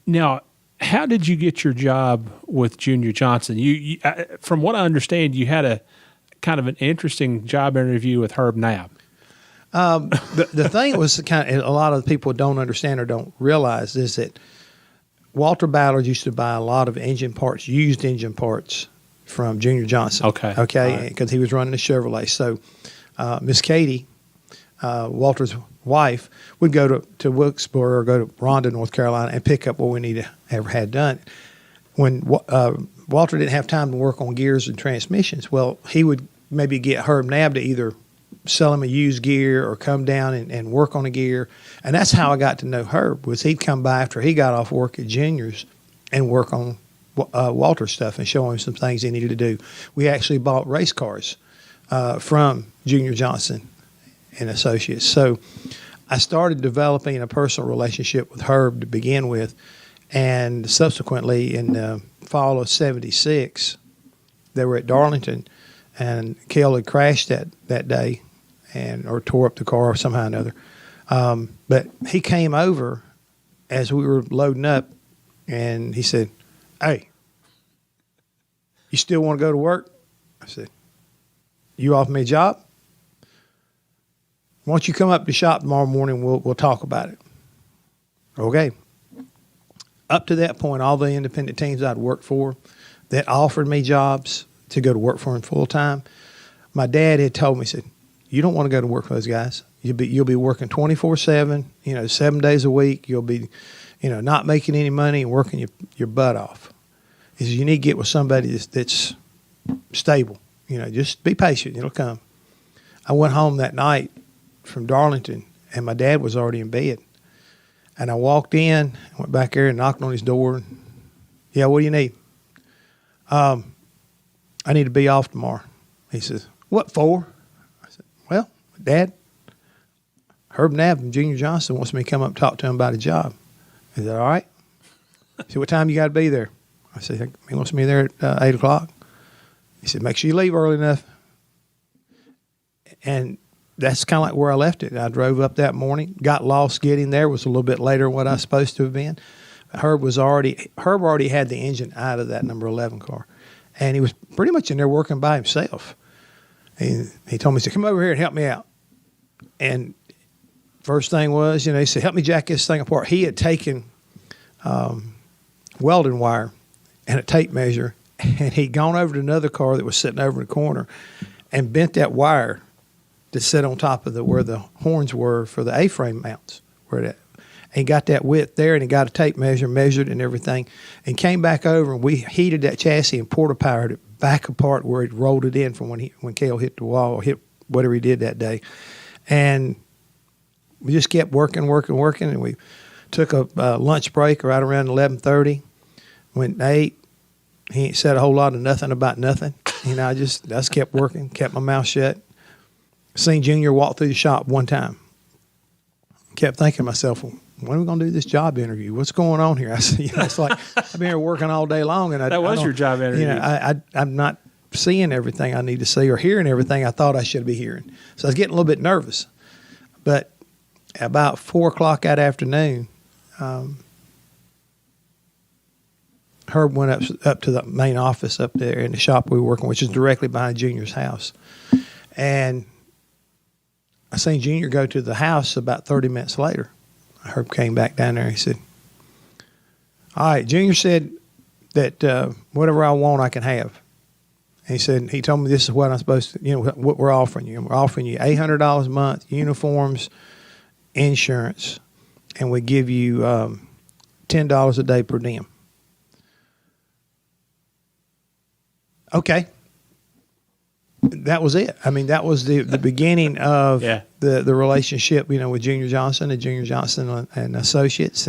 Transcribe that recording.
Now, how did you get your job with Junior Johnson? From what I understand, you had a kind of an interesting job interview with Herb Nab. The thing was a lot of people don't understand or don't realize is that Walter Ballard used to buy a lot of used engine parts from Junior Johnson. Okay. Because he was running a Chevrolet. So Miss Katie, Walter's wife, would go to Wilkesboro or go to Rhonda, North Carolina, and pick up what we ever had done. When Walter didn't have time to work on gears and transmissions, well, he would maybe get Herb Nab to either sell him a used gear or come down and work on a gear. And that's how I got to know Herb, was he'd come by after he got off work at Junior's and work on Walter's stuff and show him some things he needed to do. We actually bought race cars from Junior Johnson and Associates. So I started developing a personal relationship with Herb to begin with, and subsequently in the fall of '76, they were at Darlington, and Cale had crashed that day or tore up the car or somehow or another. But he came over as we were loading up, and he said, "Hey, you still want to go to work?" I said, "You offer me a job? Why don't you come up to the shop tomorrow morning? We'll talk about it." Okay. Up to that point, all the independent teams I'd worked for that offered me jobs to go to work for them full time, my dad had told me, he said, "You don't want to go to work for those guys. You'll be working 24/7, 7 days a week. You'll be, not making any money and working your butt off. He says, you need to get with somebody that's stable. Just be patient. It'll come." I went home that night from Darlington, and my dad was already in bed. And I walked in, went back there and knocked on his door. "Yeah, what do you need?" "I need to be off tomorrow." He says, "What for?" I said, "Well, Dad, Herb Nab and Junior Johnson wants me to come up and talk to him about a job." He said, "All right." He said, "What time you got to be there?" I said, "He wants me there at 8 o'clock. He said, "Make sure you leave early enough." And that's kind of like where I left it. I drove up that morning, got lost getting there, was a little bit later than what I was supposed to have been. Herb already had the engine out of that number 11 car, and he was pretty much in there working by himself. He told me, he said, "Come over here and help me out." And first thing was, he said, "Help me jack this thing apart." He had taken welding wire and a tape measure, and he'd gone over to another car that was sitting over in the corner and bent that wire to sit on top of where the horns were for the A-frame mounts. And he got that width there, and he got a tape measure, measured and everything, and came back over, and we heated that chassis and porta-powered it back apart where it rolled it in from when Cale hit the wall, or hit whatever he did that day. And we just kept working, and we took a lunch break right around 11:30, went and ate. He ain't said a whole lot of nothing about nothing. I just kept working, kept my mouth shut. Seen Junior walk through the shop one time. Kept thinking to myself, well, when are we going to do this job interview? What's going on here? I said, it's like I've been here working all day long, and that was your job interview. I'm not seeing everything I need to see or hearing everything I thought I should be hearing. So I was getting a little bit nervous. But about 4 o'clock that afternoon, Herb went up to the main office up there in the shop we were working, which is directly behind Junior's house. And I seen Junior go to the house about 30 minutes later. Herb came back down there. He said, "All right, Junior said that whatever I want, I can have." And he told me this is what I'm supposed to, what we're offering you. We're offering you $800 a month, uniforms, insurance, and we give you $10 a day per diem. Okay. That was it. I mean, that was the beginning of the relationship, with Junior Johnson and Junior Johnson and Associates.